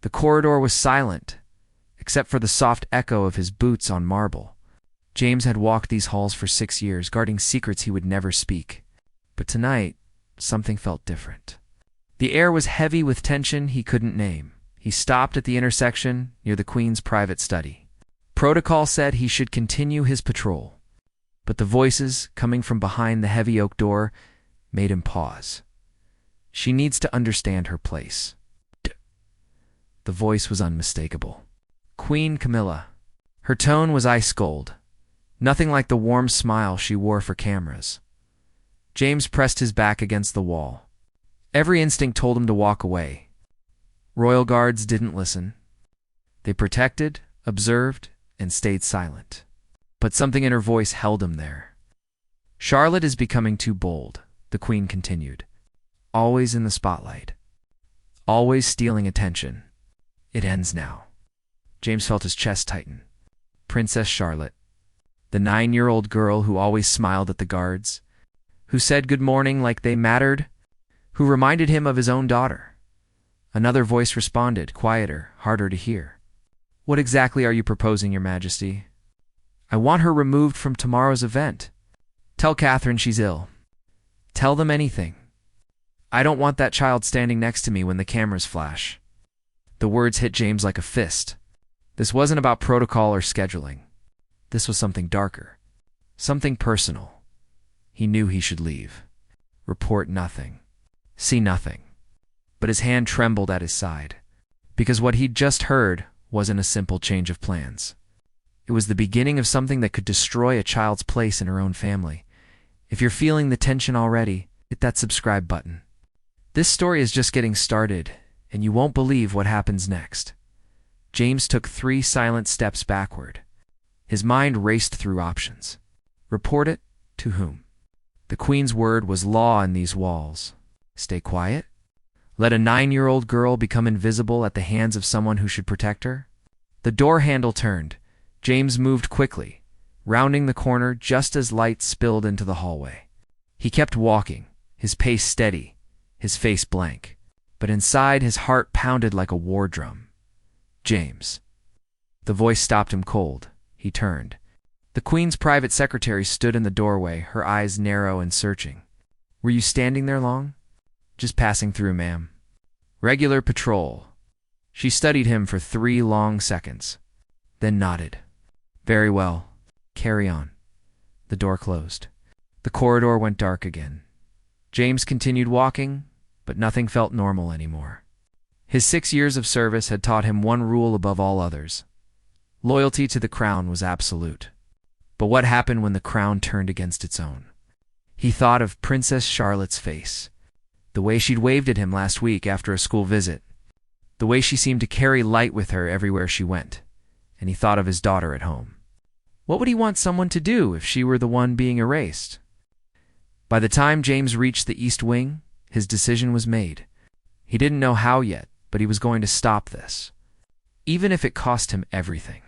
The corridor was silent, except for the soft echo of his boots on marble. James had walked these halls for 6 years, guarding secrets he would never speak. But tonight, something felt different. The air was heavy with tension he couldn't name. He stopped at the intersection near the Queen's private study. Protocol said he should continue his patrol, but the voices coming from behind the heavy oak door made him pause. She needs to understand her place. The voice was unmistakable. Queen Camilla. Her tone was ice cold, nothing like the warm smile she wore for cameras. James pressed his back against the wall. Every instinct told him to walk away. Royal guards didn't listen. They protected, observed, and stayed silent. But something in her voice held him there. Charlotte is becoming too bold, the Queen continued. Always in the spotlight. Always stealing attention. It ends now. James felt his chest tighten. Princess Charlotte. The 9-year-old girl who always smiled at the guards, who said good morning like they mattered, who reminded him of his own daughter. Another voice responded, quieter, harder to hear. What exactly are you proposing, Your Majesty? I want her removed from tomorrow's event. Tell Catherine she's ill. Tell them anything. I don't want that child standing next to me when the cameras flash. The words hit James like a fist. This wasn't about protocol or scheduling. This was something darker. Something personal. He knew he should leave. Report nothing. See nothing. But his hand trembled at his side, because what he'd just heard wasn't a simple change of plans. It was the beginning of something that could destroy a child's place in her own family. If you're feeling the tension already, hit that subscribe button. This story is just getting started, and you won't believe what happens next. James took 3 silent steps backward. His mind raced through options. Report it? To whom? The Queen's word was law in these walls. Stay quiet? Let a 9-year-old girl become invisible at the hands of someone who should protect her? The door handle turned. James moved quickly, rounding the corner just as light spilled into the hallway. He kept walking, his pace steady, his face blank. But inside, his heart pounded like a war drum. James. The voice stopped him cold. He turned. The Queen's private secretary stood in the doorway, her eyes narrow and searching. Were you standing there long? Just passing through, ma'am. Regular patrol. She studied him for 3 long seconds, then nodded. Very well. Carry on. The door closed. The corridor went dark again. James continued walking, but nothing felt normal anymore. His 6 years of service had taught him one rule above all others. Loyalty to the crown was absolute. But what happened when the crown turned against its own? He thought of Princess Charlotte's face, the way she'd waved at him last week after a school visit, the way she seemed to carry light with her everywhere she went, and he thought of his daughter at home. What would he want someone to do if she were the one being erased? By the time James reached the East Wing, his decision was made. He didn't know how yet, but he was going to stop this, even if it cost him everything.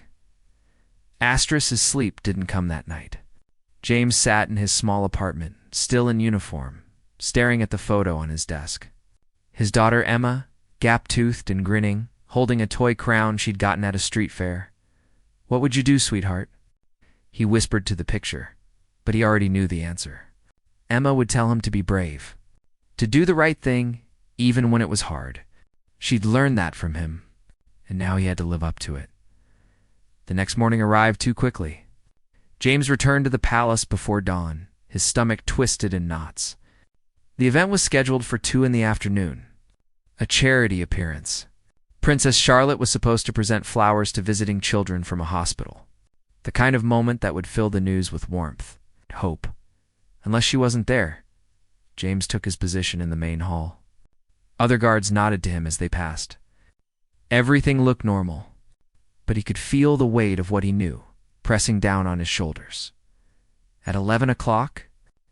Astrus's sleep didn't come that night. James sat in his small apartment, still in uniform, staring at the photo on his desk. His daughter Emma, gap-toothed and grinning, holding a toy crown she'd gotten at a street fair. What would you do, sweetheart? He whispered to the picture, but he already knew the answer. Emma would tell him to be brave, to do the right thing, even when it was hard. She'd learned that from him, and now he had to live up to it. The next morning arrived too quickly. James returned to the palace before dawn, his stomach twisted in knots. The event was scheduled for 2 p.m, a charity appearance. Princess Charlotte was supposed to present flowers to visiting children from a hospital, the kind of moment that would fill the news with warmth and hope. Unless she wasn't there, James took his position in the main hall. Other guards nodded to him as they passed. Everything looked normal, but he could feel the weight of what he knew pressing down on his shoulders. At 11 o'clock,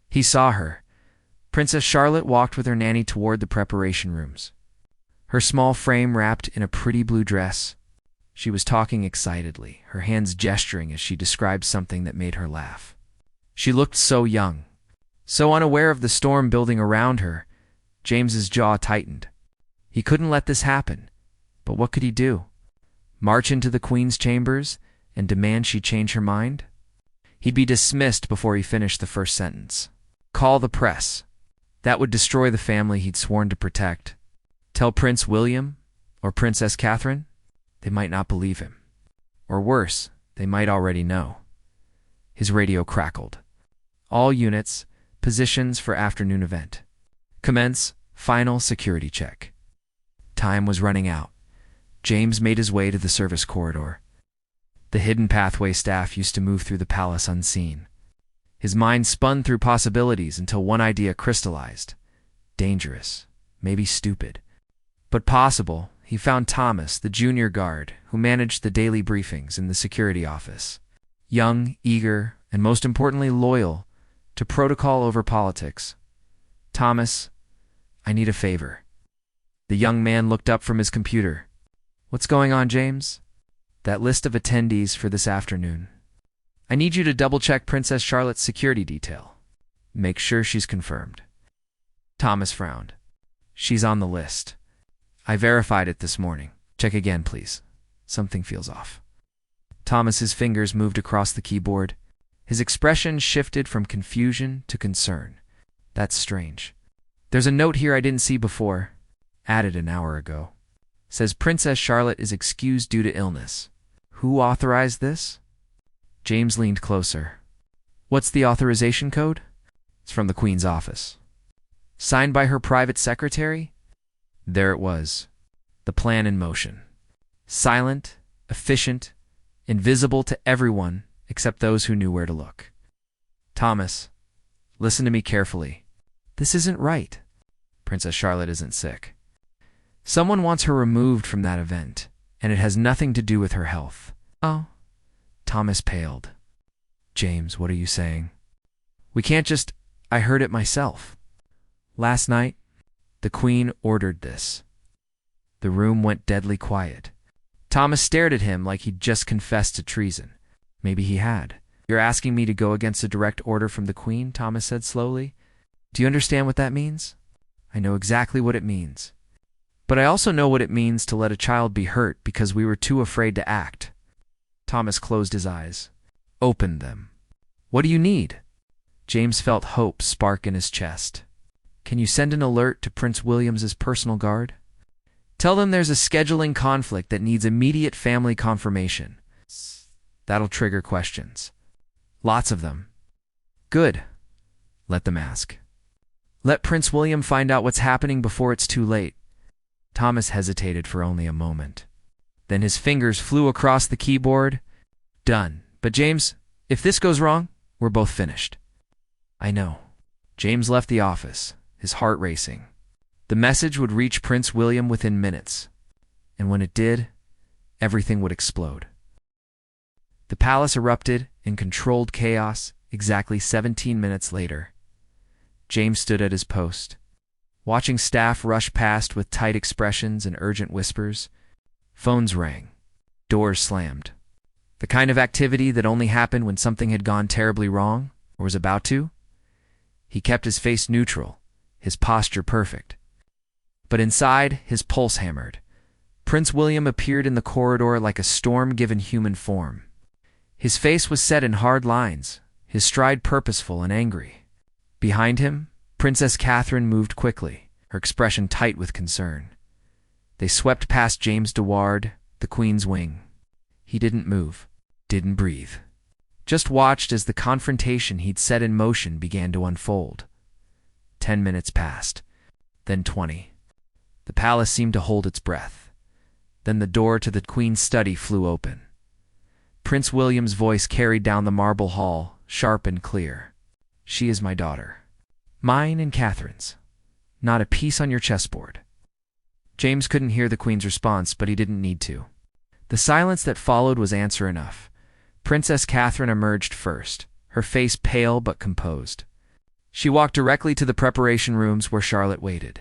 he saw her. Princess Charlotte walked with her nanny toward the preparation rooms, her small frame wrapped in a pretty blue dress. She was talking excitedly, her hands gesturing as she described something that made her laugh. She looked so young, so unaware of the storm building around her. James's jaw tightened. He couldn't let this happen, But what could he do? March into the Queen's chambers and demand she change her mind? He'd be dismissed before he finished the first sentence. Call the press. That would destroy the family he'd sworn to protect. Tell Prince William or Princess Catherine? They might not believe him. Or worse, they might already know. His radio crackled. All units, positions for afternoon event. Commence final security check. Time was running out. James made his way to the service corridor. The hidden pathway staff used to move through the palace unseen. His mind spun through possibilities until one idea crystallized. Dangerous, maybe stupid, but possible. He found Thomas, the junior guard, who managed the daily briefings in the security office. Young, eager, and most importantly loyal to protocol over politics. Thomas, I need a favor. The young man looked up from his computer. What's going on, James? That list of attendees for this afternoon. I need you to double-check Princess Charlotte's security detail. Make sure she's confirmed. Thomas frowned. She's on the list. I verified it this morning. Check again, please. Something feels off. Thomas's fingers moved across the keyboard. His expression shifted from confusion to concern. That's strange. There's a note here I didn't see before. Added an hour ago. Says Princess Charlotte is excused due to illness. Who authorized this? James leaned closer. What's the authorization code? It's from the Queen's office. Signed by her private secretary? There it was. The plan in motion. Silent, efficient, invisible to everyone except those who knew where to look. Thomas, listen to me carefully. This isn't right. Princess Charlotte isn't sick. Someone wants her removed from that event, and it has nothing to do with her health. Oh. Thomas paled. James, what are you saying? We can't just... I heard it myself. Last night, the Queen ordered this. The room went deadly quiet. Thomas stared at him like he'd just confessed to treason. Maybe he had. You're asking me to go against a direct order from the Queen, Thomas said slowly. Do you understand what that means? I know exactly what it means. But I also know what it means to let a child be hurt because we were too afraid to act. Thomas closed his eyes. Opened them. What do you need? James felt hope spark in his chest. Can you send an alert to Prince William's personal guard? Tell them there's a scheduling conflict that needs immediate family confirmation. That'll trigger questions. Lots of them. Good. Let them ask. Let Prince William find out what's happening before it's too late. Thomas hesitated for only a moment. Then his fingers flew across the keyboard. Done. But James, if this goes wrong, we're both finished. I know. James left the office, his heart racing. The message would reach Prince William within minutes. And when it did, everything would explode. The palace erupted in controlled chaos exactly 17 minutes later. James stood at his post, watching staff rush past with tight expressions and urgent whispers. Phones rang. Doors slammed. The kind of activity that only happened when something had gone terribly wrong, or was about to. He kept his face neutral, his posture perfect. But inside, his pulse hammered. Prince William appeared in the corridor like a storm given human form. His face was set in hard lines, his stride purposeful and angry. Behind him, Princess Catherine moved quickly, her expression tight with concern. They swept past James de Ward, the Queen's wing. He didn't move, didn't breathe. Just watched as the confrontation he'd set in motion began to unfold. 10 minutes passed, then 20. The palace seemed to hold its breath. Then the door to the Queen's study flew open. Prince William's voice carried down the marble hall, sharp and clear. She is my daughter. Mine and Catherine's. Not a piece on your chessboard. James couldn't hear the Queen's response, but he didn't need to. The silence that followed was answer enough. Princess Catherine emerged first, her face pale but composed. She walked directly to the preparation rooms where Charlotte waited.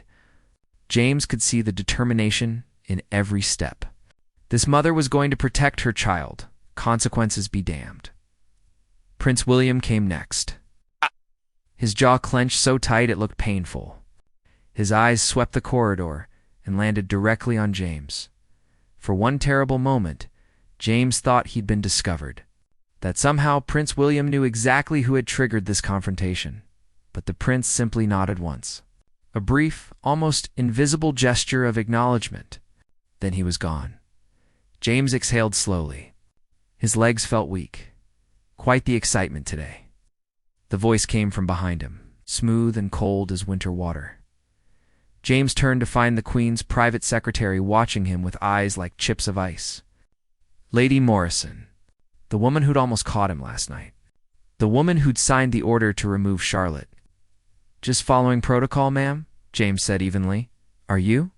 James could see the determination in every step. This mother was going to protect her child, consequences be damned. Prince William came next. His jaw clenched so tight it looked painful. His eyes swept the corridor and landed directly on James. For one terrible moment, James thought he'd been discovered, that somehow Prince William knew exactly who had triggered this confrontation. But the prince simply nodded once. A brief, almost invisible gesture of acknowledgement. Then he was gone. James exhaled slowly. His legs felt weak. Quite the excitement today. The voice came from behind him, smooth and cold as winter water. James turned to find the Queen's private secretary watching him with eyes like chips of ice. Lady Morrison, the woman who'd almost caught him last night. The woman who'd signed the order to remove Charlotte. Just following protocol, ma'am, James said evenly. Are you?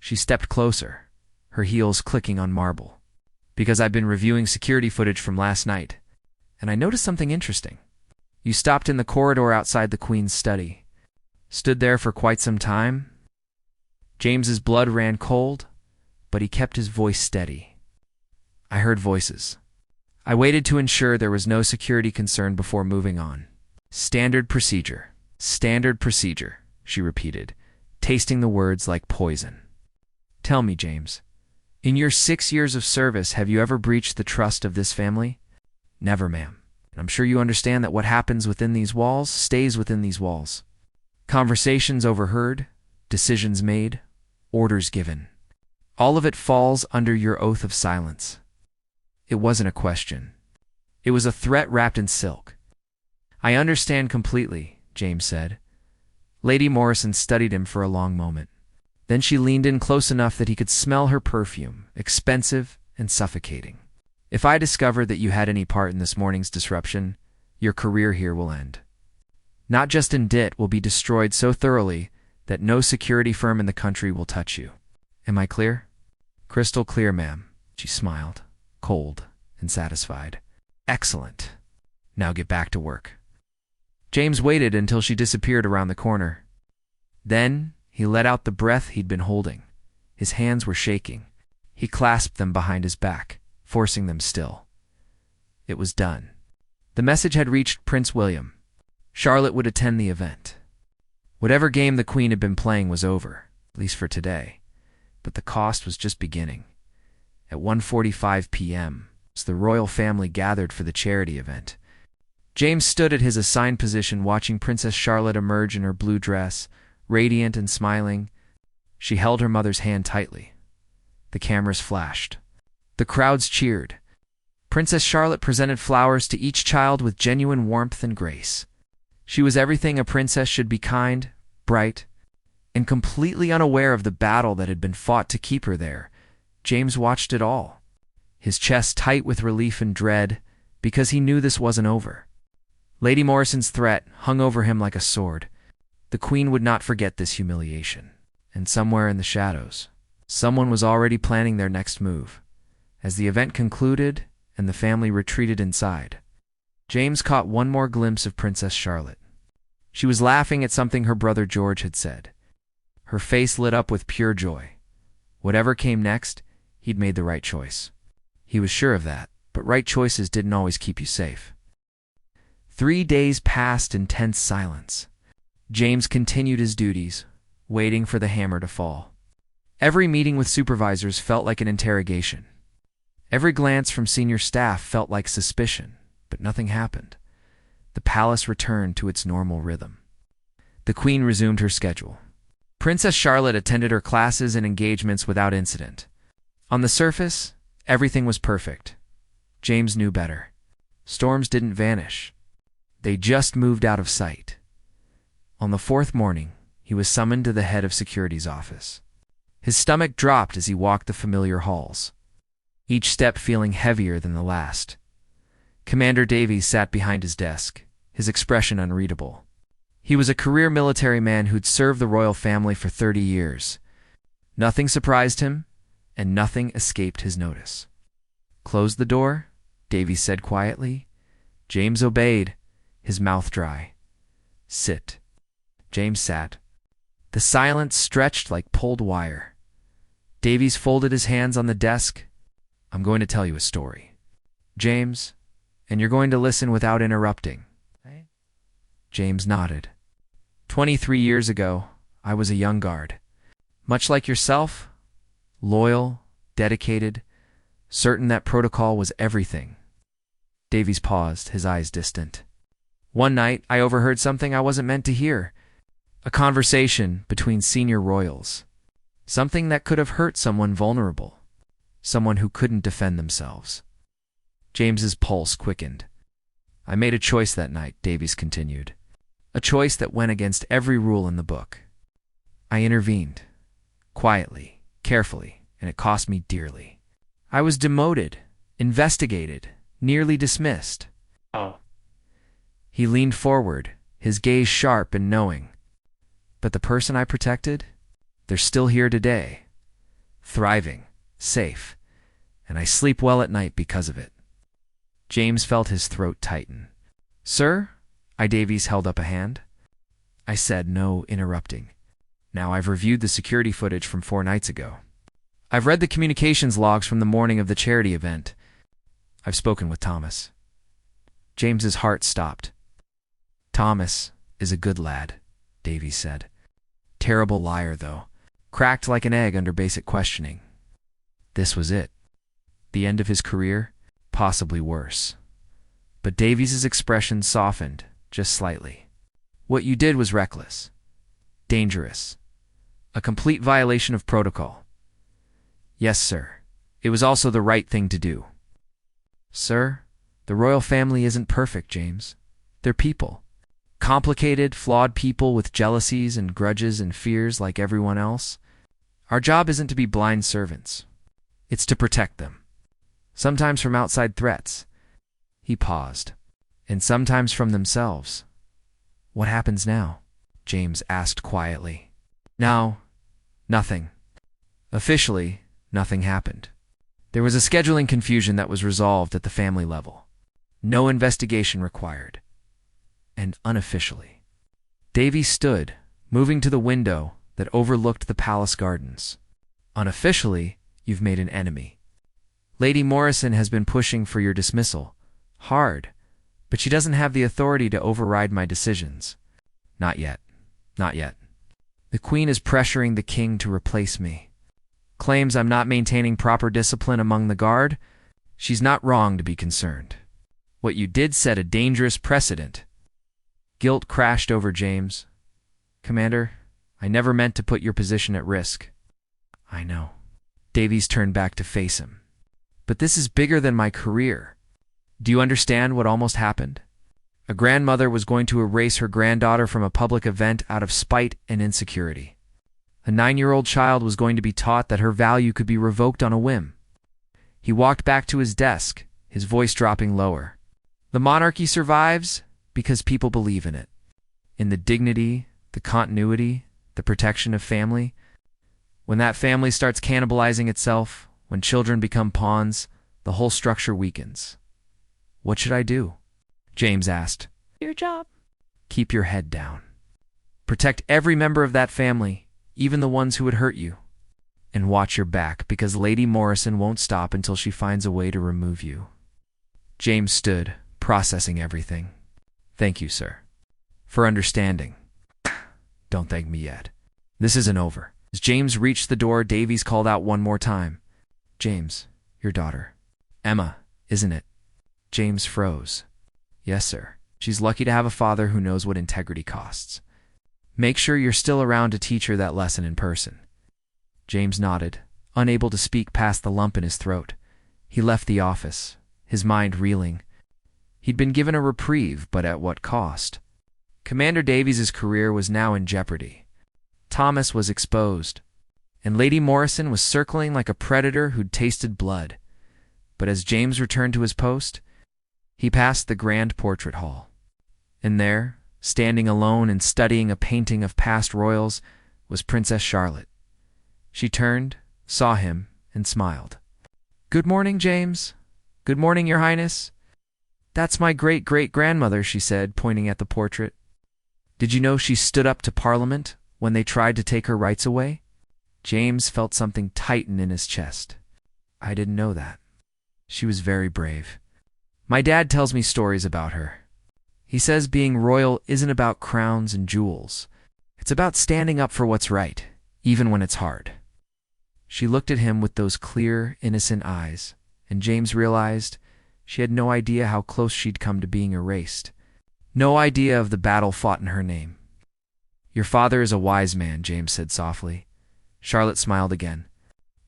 She stepped closer, her heels clicking on marble. Because I've been reviewing security footage from last night, and I noticed something interesting. You stopped in the corridor outside the Queen's study. Stood there for quite some time. James's blood ran cold, but he kept his voice steady. I heard voices. I waited to ensure there was no security concern before moving on. Standard procedure, she repeated, tasting the words like poison. Tell me, James, in your 6 years of service, have you ever breached the trust of this family? Never, ma'am. I'm sure you understand that what happens within these walls stays within these walls. Conversations overheard, decisions made, orders given. All of it falls under your oath of silence. It wasn't a question. It was a threat wrapped in silk. I understand completely, James said. Lady Morrison studied him for a long moment. Then she leaned in close enough that he could smell her perfume, expensive and suffocating. If I discover that you had any part in this morning's disruption, your career here will end. Not just in DIT will be destroyed so thoroughly that no security firm in the country will touch you. Am I clear? Crystal clear, ma'am, she smiled, cold and satisfied. Excellent. Now get back to work. James waited until she disappeared around the corner. Then he let out the breath he'd been holding. His hands were shaking. He clasped them behind his back, forcing them still. It was done. The message had reached Prince William. Charlotte would attend the event. Whatever game the Queen had been playing was over, at least for today. But the cost was just beginning. At 1:45 p.m., as the royal family gathered for the charity event, James stood at his assigned position watching Princess Charlotte emerge in her blue dress, radiant and smiling. She held her mother's hand tightly. The cameras flashed. The crowds cheered. Princess Charlotte presented flowers to each child with genuine warmth and grace. She was everything a princess should be: kind, bright, and completely unaware of the battle that had been fought to keep her there. James watched it all, his chest tight with relief and dread, because he knew this wasn't over. Lady Morrison's threat hung over him like a sword. The Queen would not forget this humiliation. And somewhere in the shadows, someone was already planning their next move. As the event concluded and the family retreated inside, James caught one more glimpse of Princess Charlotte. She was laughing at something her brother George had said. Her face lit up with pure joy. Whatever came next, he'd made the right choice. He was sure of that, but right choices didn't always keep you safe. 3 days passed in tense silence. James continued his duties, waiting for the hammer to fall. Every meeting with supervisors felt like an interrogation. Every glance from senior staff felt like suspicion, but nothing happened. The palace returned to its normal rhythm. The Queen resumed her schedule. Princess Charlotte attended her classes and engagements without incident. On the surface, everything was perfect. James knew better. Storms didn't vanish. They just moved out of sight. On the 4th morning, he was summoned to the head of security's office. His stomach dropped as he walked the familiar halls, each step feeling heavier than the last. Commander Davies sat behind his desk, his expression unreadable. He was a career military man who'd served the royal family for 30 years. Nothing surprised him, and nothing escaped his notice. Close the door, Davies said quietly. James obeyed, his mouth dry. Sit. James sat. The silence stretched like pulled wire. Davies folded his hands on the desk. I'm going to tell you a story, James, and you're going to listen without interrupting. James nodded. 23 years ago, I was a young guard. Much like yourself, loyal, dedicated, certain that protocol was everything. Davies paused, his eyes distant. One night, I overheard something I wasn't meant to hear. A conversation between senior royals. Something that could have hurt someone vulnerable. Someone who couldn't defend themselves. James's pulse quickened. I made a choice that night, Davies continued. A choice that went against every rule in the book. I intervened. Quietly, carefully, and it cost me dearly. I was demoted, investigated, nearly dismissed. Oh. He leaned forward, his gaze sharp and knowing. But the person I protected? They're still here today. Thriving, safe, and I sleep well at night because of it. James felt his throat tighten. Sir? Davies held up a hand. I said, no interrupting. Now I've reviewed the security footage from 4 nights ago. I've read the communications logs from the morning of the charity event. I've spoken with Thomas. James's heart stopped. Thomas is a good lad, Davies said. Terrible liar, though. Cracked like an egg under basic questioning. This was it. The end of his career? Possibly worse. But Davies's expression softened, just slightly. What you did was reckless. Dangerous. A complete violation of protocol. Yes, sir. It was also the right thing to do. Sir, the royal family isn't perfect, James. They're people. Complicated, flawed people with jealousies and grudges and fears like everyone else. Our job isn't to be blind servants. It's to protect them. Sometimes from outside threats. He paused. And sometimes from themselves. What happens now? James asked quietly. Now, nothing. Officially, nothing happened. There was a scheduling confusion that was resolved at the family level. No investigation required. And unofficially. Davies stood, moving to the window that overlooked the palace gardens. Unofficially, you've made an enemy. Lady Morrison has been pushing for your dismissal. Hard. But she doesn't have the authority to override my decisions. Not yet. Not yet. The Queen is pressuring the King to replace me. Claims I'm not maintaining proper discipline among the guard. She's not wrong to be concerned. What you did set a dangerous precedent. Guilt crashed over James. Commander, I never meant to put your position at risk. I know. Davies turned back to face him. But this is bigger than my career. Do you understand what almost happened? A grandmother was going to erase her granddaughter from a public event out of spite and insecurity. A 9-year-old child was going to be taught that her value could be revoked on a whim. He walked back to his desk, his voice dropping lower. The monarchy survives because people believe in it. In the dignity, the continuity, the protection of family. When that family starts cannibalizing itself, when children become pawns, the whole structure weakens. What should I do? James asked. Your job. Keep your head down. Protect every member of that family, even the ones who would hurt you. And watch your back, because Lady Morrison won't stop until she finds a way to remove you. James stood, processing everything. Thank you, sir. For understanding. Don't thank me yet. This isn't over. As James reached the door, Davies called out one more time. James, your daughter. Emma, isn't it? James froze. Yes, sir. She's lucky to have a father who knows what integrity costs. Make sure you're still around to teach her that lesson in person. James nodded, unable to speak past the lump in his throat. He left the office, his mind reeling. He'd been given a reprieve, but at what cost? Commander Davies's career was now in jeopardy. Thomas was exposed, and Lady Morrison was circling like a predator who'd tasted blood. But as James returned to his post, he passed the grand portrait hall. And there, standing alone and studying a painting of past royals, was Princess Charlotte. She turned, saw him, and smiled. Good morning, James. Good morning, Your Highness. That's my great-great-grandmother, she said, pointing at the portrait. Did you know she stood up to Parliament when they tried to take her rights away? James felt something tighten in his chest. I didn't know that. She was very brave. My dad tells me stories about her. He says being royal isn't about crowns and jewels. It's about standing up for what's right, even when it's hard. She looked at him with those clear, innocent eyes, and James realized she had no idea how close she'd come to being erased. No idea of the battle fought in her name. "Your father is a wise man," James said softly. Charlotte smiled again,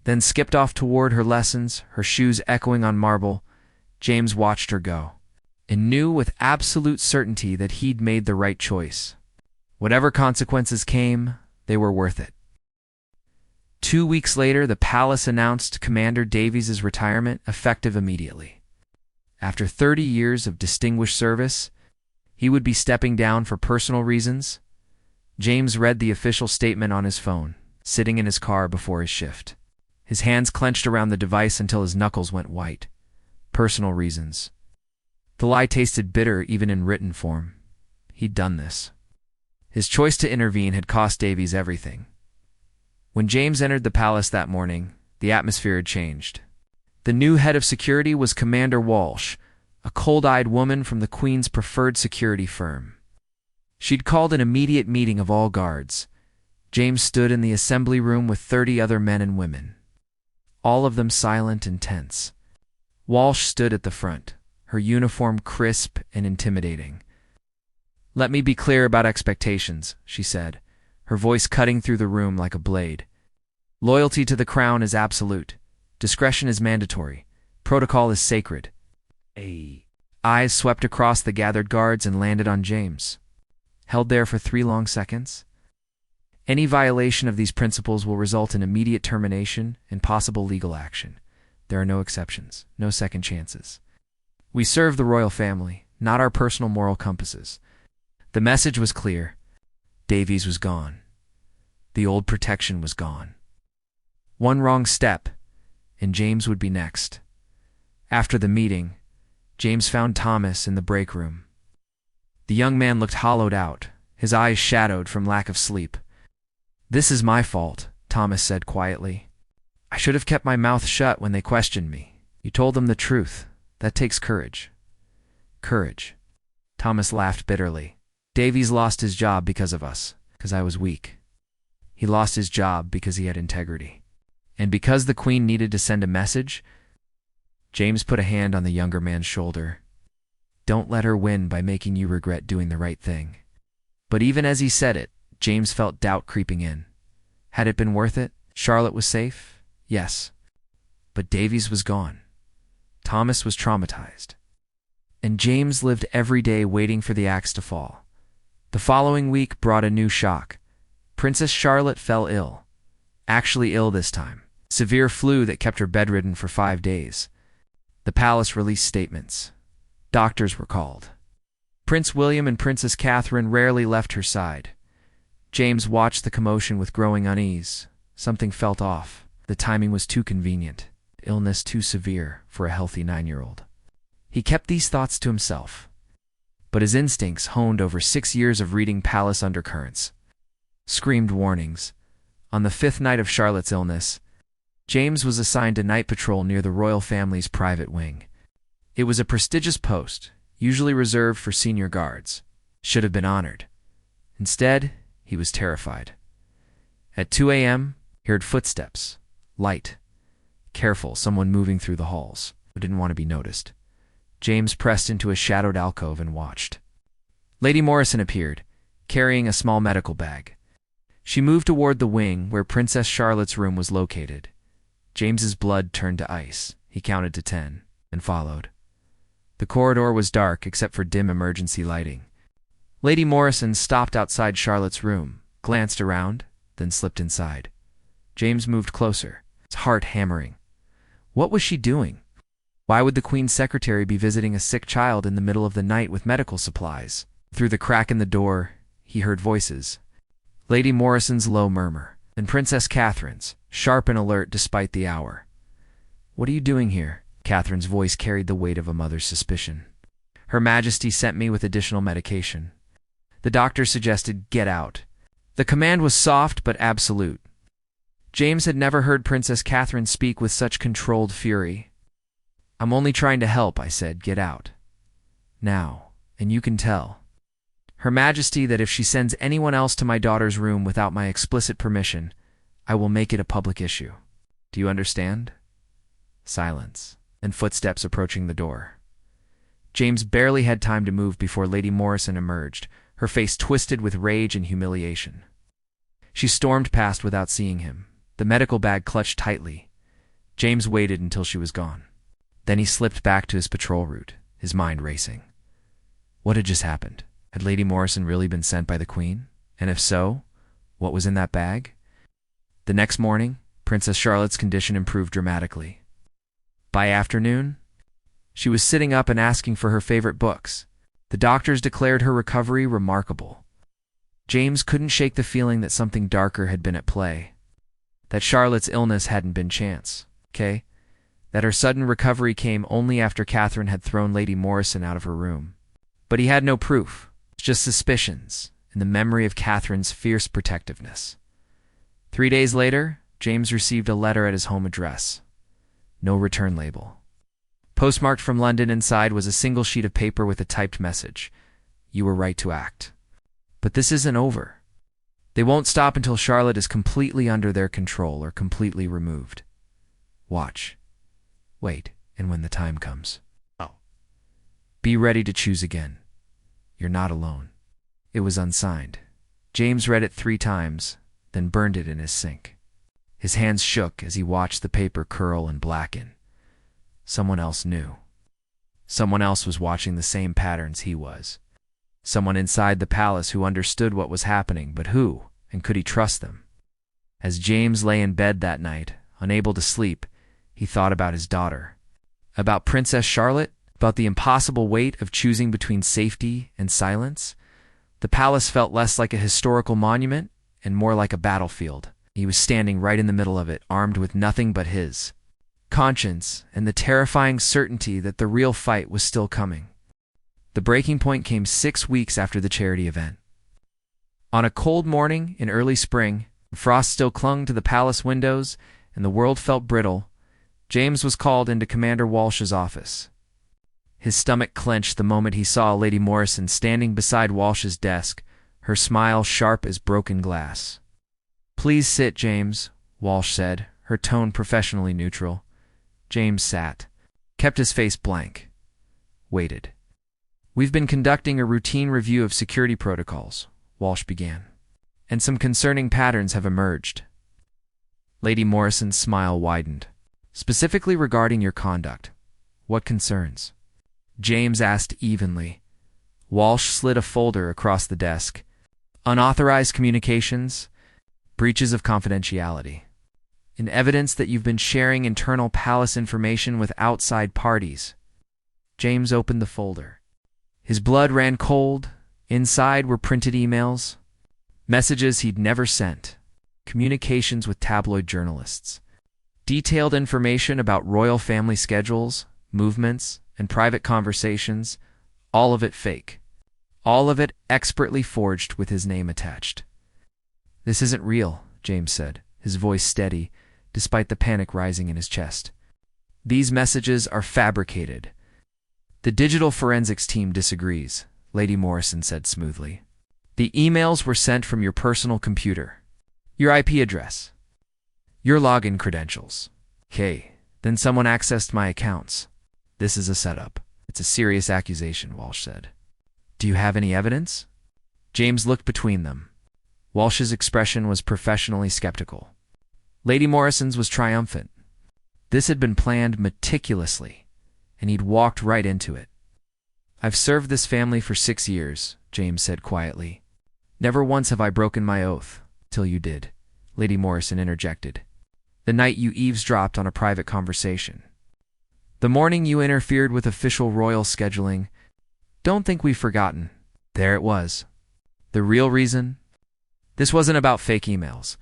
then skipped off toward her lessons, her shoes echoing on marble. James watched her go, and knew with absolute certainty that he'd made the right choice. Whatever consequences came, they were worth it. 2 weeks later, the palace announced Commander Davies's retirement, effective immediately. After 30 years of distinguished service, he would be stepping down for personal reasons. James read the official statement on his phone, sitting in his car before his shift. His hands clenched around the device until his knuckles went white. Personal reasons. The lie tasted bitter even in written form. He'd done this. His choice to intervene had cost Davies everything. When James entered the palace that morning, the atmosphere had changed. The new head of security was Commander Walsh, a cold-eyed woman from the Queen's preferred security firm. She'd called an immediate meeting of all guards. James stood in the assembly room with 30 other men and women, all of them silent and tense. Walsh stood at the front, her uniform crisp and intimidating. "Let me be clear about expectations," she said, her voice cutting through the room like a blade. "Loyalty to the crown is absolute. Discretion is mandatory. Protocol is sacred." Eyes swept across the gathered guards and landed on James, held there for 3 long seconds. "Any violation of these principles will result in immediate termination and possible legal action. There are no exceptions, no second chances. We serve the royal family, not our personal moral compasses." The message was clear. Davies was gone. The old protection was gone. One wrong step, and James would be next. After the meeting, James found Thomas in the break room. The young man looked hollowed out, his eyes shadowed from lack of sleep. "This is my fault," Thomas said quietly. "I should have kept my mouth shut when they questioned me. You told them the truth. That takes courage." "Courage." Thomas laughed bitterly. "Davies lost his job because of us, because I was weak. He lost his job because he had integrity. And because the Queen needed to send a message." James put a hand on the younger man's shoulder. "Don't let her win by making you regret doing the right thing." But even as he said it, James felt doubt creeping in. Had it been worth it? Charlotte was safe? Yes. But Davies was gone. Thomas was traumatized. And James lived every day waiting for the axe to fall. The following week brought a new shock. Princess Charlotte fell ill. Actually ill this time. Severe flu that kept her bedridden for 5 days. The palace released statements. Doctors were called. Prince William and Princess Catherine rarely left her side. James watched the commotion with growing unease. Something felt off. The timing was too convenient. Illness too severe for a healthy 9-year-old. He kept these thoughts to himself. But his instincts, honed over 6 years of reading palace undercurrents, screamed warnings. On the 5th night of Charlotte's illness, James was assigned to night patrol near the royal family's private wing. It was a prestigious post, usually reserved for senior guards. Should have been honored. Instead, he was terrified. At 2 a.m., he heard footsteps. Light. Careful, someone moving through the halls, who didn't want to be noticed. James pressed into a shadowed alcove and watched. Lady Morrison appeared, carrying a small medical bag. She moved toward the wing where Princess Charlotte's room was located. James's blood turned to ice. He counted to 10 and followed. The corridor was dark except for dim emergency lighting. Lady Morrison stopped outside Charlotte's room, glanced around, then slipped inside. James moved closer, his heart hammering. What was she doing? Why would the Queen's secretary be visiting a sick child in the middle of the night with medical supplies? Through the crack in the door, he heard voices. Lady Morrison's low murmur, and Princess Catherine's, sharp and alert despite the hour. "What are you doing here?" Catherine's voice carried the weight of a mother's suspicion. "Her Majesty sent me with additional medication." The doctor suggested, "Get out." The command was soft but absolute. James had never heard Princess Catherine speak with such controlled fury. "I'm only trying to help," I said. "Get out. Now, and you can tell Her Majesty that if she sends anyone else to my daughter's room without my explicit permission, I will make it a public issue." Do you understand? Silence, and footsteps approaching the door. James barely had time to move before Lady Morrison emerged, her face twisted with rage and humiliation. She stormed past without seeing him, the medical bag clutched tightly. James waited until she was gone. Then he slipped back to his patrol route, his mind racing. What had just happened? Had Lady Morrison really been sent by the Queen? And if so, what was in that bag? The next morning, Princess Charlotte's condition improved dramatically. By afternoon, she was sitting up and asking for her favorite books. The doctors declared her recovery remarkable. James couldn't shake the feeling that something darker had been at play. That Charlotte's illness hadn't been chance, okay? That her sudden recovery came only after Catherine had thrown Lady Morrison out of her room. But he had no proof, just suspicions, and the memory of Catherine's fierce protectiveness. 3 days later, James received a letter at his home address. No return label. Postmarked from London, inside was a single sheet of paper with a typed message. You were right to act. But this isn't over. They won't stop until Charlotte is completely under their control or completely removed. Watch. Wait, and when the time comes. Be ready to choose again. You're not alone. It was unsigned. James read it 3 times, then burned it in his sink. His hands shook as he watched the paper curl and blacken. Someone else knew. Someone else was watching the same patterns he was. Someone inside the palace who understood what was happening, but who, and could he trust them? As James lay in bed that night, unable to sleep, he thought about his daughter. About Princess Charlotte, about the impossible weight of choosing between safety and silence. The palace felt less like a historical monument and more like a battlefield. He was standing right in the middle of it, armed with nothing but his conscience and the terrifying certainty that the real fight was still coming. The breaking point came 6 weeks after the charity event. On a cold morning in early spring, frost still clung to the palace windows and the world felt brittle. James was called into Commander Walsh's office. His stomach clenched the moment he saw Lady Morrison standing beside Walsh's desk, her smile sharp as broken glass. Please sit, James, Walsh said, her tone professionally neutral. James sat, kept his face blank, waited. We've been conducting a routine review of security protocols, Walsh began, and some concerning patterns have emerged. Lady Morrison's smile widened. Specifically regarding your conduct, what concerns? James asked evenly. Walsh slid a folder across the desk. Unauthorized communications, breaches of confidentiality, and evidence that you've been sharing internal palace information with outside parties. James opened the folder. His blood ran cold. Inside were printed emails, messages he'd never sent, communications with tabloid journalists, detailed information about royal family schedules, movements, and private conversations, all of it fake. All of it expertly forged with his name attached. This isn't real, James said, his voice steady, despite the panic rising in his chest. These messages are fabricated. The digital forensics team disagrees, Lady Morrison said smoothly. The emails were sent from your personal computer, your IP address, your login credentials. Okay, then someone accessed my accounts. This is a setup. It's a serious accusation, Walsh said. Do you have any evidence? James looked between them. Walsh's expression was professionally skeptical. Lady Morrison's was triumphant. This had been planned meticulously, and he'd walked right into it. I've served this family for 6 years, James said quietly. Never once have I broken my oath, till you did, Lady Morrison interjected. The night you eavesdropped on a private conversation. The morning you interfered with official royal scheduling. Don't think we've forgotten. There it was. The real reason? This wasn't about fake emails.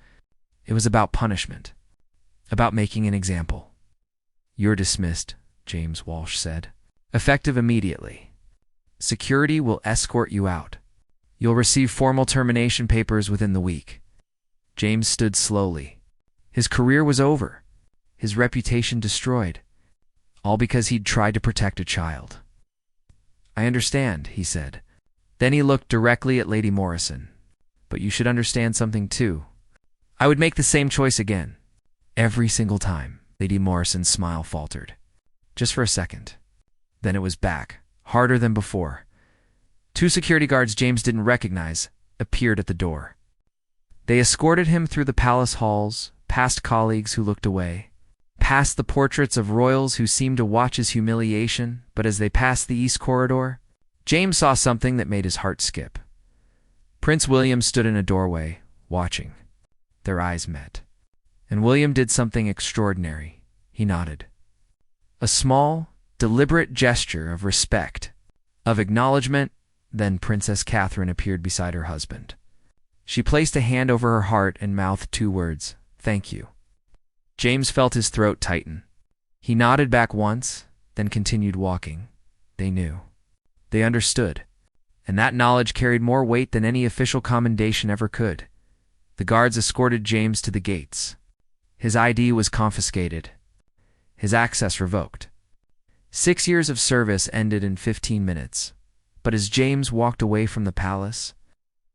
It was about punishment. About making an example. You're dismissed, James Walsh said. Effective immediately. Security will escort you out. You'll receive formal termination papers within the week. James stood slowly. His career was over. His reputation destroyed. All because he'd tried to protect a child. I understand, he said. Then he looked directly at Lady Morrison. But you should understand something too. I would make the same choice again. Every single time, Lady Morrison's smile faltered. Just for a second. Then it was back, harder than before. Two security guards James didn't recognize appeared at the door. They escorted him through the palace halls, past colleagues who looked away, past the portraits of royals who seemed to watch his humiliation, but as they passed the East Corridor, James saw something that made his heart skip. Prince William stood in a doorway, watching. Their eyes met. And William did something extraordinary. He nodded. A small, deliberate gesture of respect, of acknowledgement. Then Princess Catherine appeared beside her husband. She placed a hand over her heart and mouthed two words, "Thank you." James felt his throat tighten. He nodded back once, then continued walking. They knew. They understood. And that knowledge carried more weight than any official commendation ever could. The guards escorted James to the gates. His ID was confiscated. His access revoked. 6 years of service ended in 15 minutes. But as James walked away from the palace,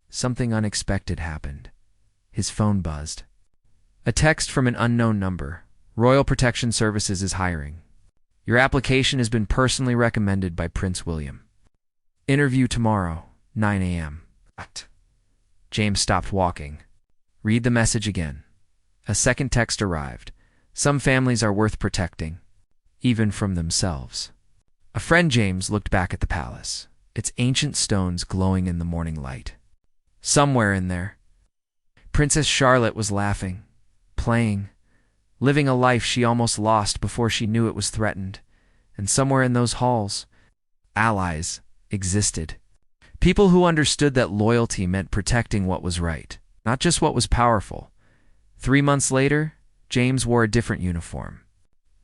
something unexpected happened. His phone buzzed. A text from an unknown number. Royal Protection Services is hiring. Your application has been personally recommended by Prince William. Interview tomorrow, 9 a.m. James stopped walking. Read the message again. A second text arrived. Some families are worth protecting, even from themselves. A friend James looked back at the palace, its ancient stones glowing in the morning light. Somewhere in there, Princess Charlotte was laughing, playing, living a life she almost lost before she knew it was threatened. And somewhere in those halls, allies existed. People who understood that loyalty meant protecting what was right, not just what was powerful. 3 months later, James wore a different uniform.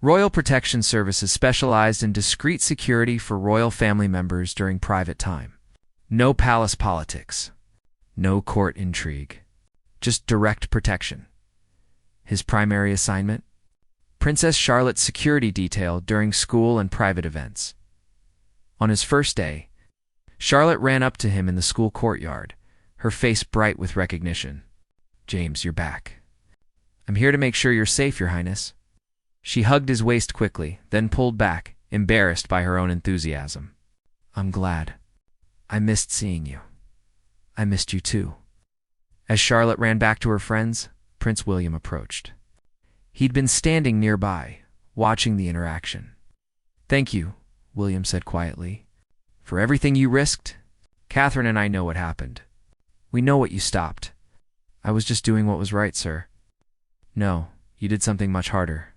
Royal Protection Services specialized in discreet security for royal family members during private time. No palace politics. No court intrigue. Just direct protection. His primary assignment? Princess Charlotte's security detail during school and private events. On his first day, Charlotte ran up to him in the school courtyard, her face bright with recognition. "James, you're back. I'm here to make sure you're safe, Your Highness." She hugged his waist quickly, then pulled back, embarrassed by her own enthusiasm. "I'm glad. I missed seeing you. I missed you too." As Charlotte ran back to her friends, Prince William approached. He'd been standing nearby, watching the interaction. "Thank you," William said quietly, "for everything you risked. Catherine and I know what happened. We know what you stopped. I was just doing what was right, sir." "No, you did something much harder.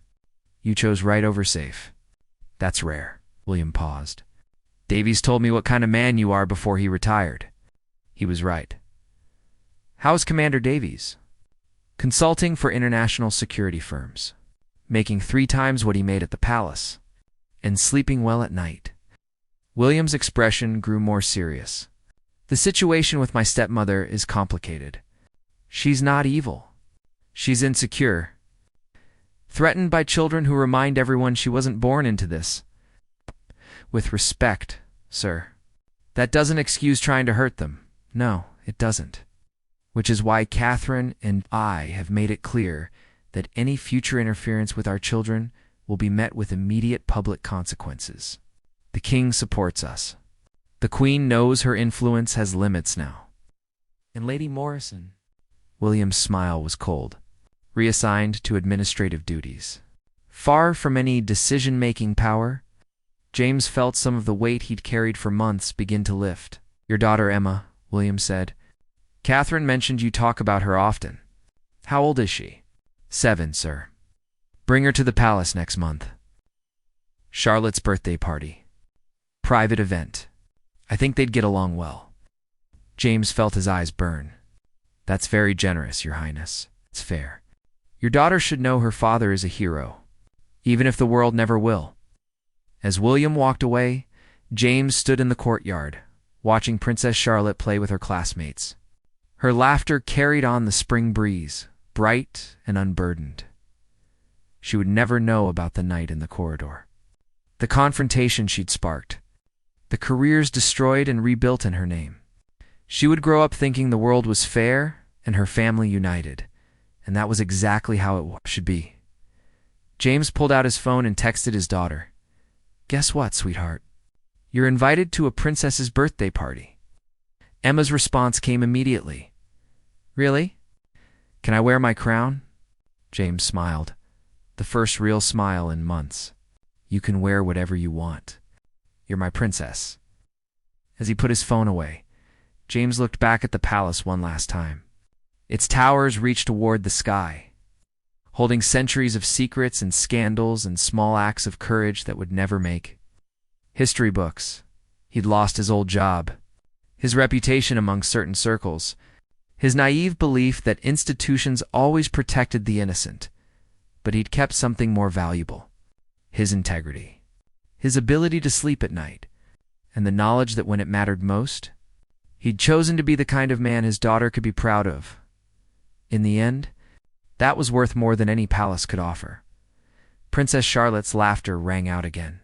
You chose right over safe." "That's rare." William paused. "Davies told me what kind of man you are before he retired." He was right. "How's Commander Davies?" "Consulting for international security firms, making 3 times what he made at the palace, and sleeping well at night." William's expression grew more serious. "The situation with my stepmother is complicated. She's not evil. She's insecure. Threatened by children who remind everyone she wasn't born into this. With respect, sir. That doesn't excuse trying to hurt them. No, it doesn't. Which is why Catherine and I have made it clear that any future interference with our children will be met with immediate public consequences. The king supports us. The queen knows her influence has limits now. And Lady Morrison?" William's smile was cold. "Reassigned to administrative duties. Far from any decision-making power, James felt some of the weight he'd carried for months begin to lift. "Your daughter Emma," William said. "Catherine mentioned you talk about her often. How old is she?" 7, sir. Bring her to the palace next month. Charlotte's birthday party. Private event. I think they'd get along well." James felt his eyes burn. "That's very generous, Your Highness. It's fair. Your daughter should know her father is a hero, even if the world never will." As William walked away, James stood in the courtyard, watching Princess Charlotte play with her classmates. Her laughter carried on the spring breeze, bright and unburdened. She would never know about the night in the corridor, the confrontation she'd sparked, the careers destroyed and rebuilt in her name. She would grow up thinking the world was fair and her family united, and that was exactly how it should be. James pulled out his phone and texted his daughter. "Guess what, sweetheart? You're invited to a princess's birthday party." Emma's response came immediately. "Really? Can I wear my crown?" James smiled, the first real smile in months. "You can wear whatever you want. You're my princess." As he put his phone away, James looked back at the palace one last time. Its towers reached toward the sky, holding centuries of secrets and scandals and small acts of courage that would never make history books. He'd lost his old job, his reputation among certain circles, his naive belief that institutions always protected the innocent, but he'd kept something more valuable: his integrity, his ability to sleep at night, and the knowledge that when it mattered most, he'd chosen to be the kind of man his daughter could be proud of. In the end, that was worth more than any palace could offer. Princess Charlotte's laughter rang out again,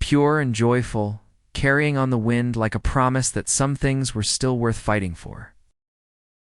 pure and joyful, carrying on the wind like a promise that some things were still worth fighting for.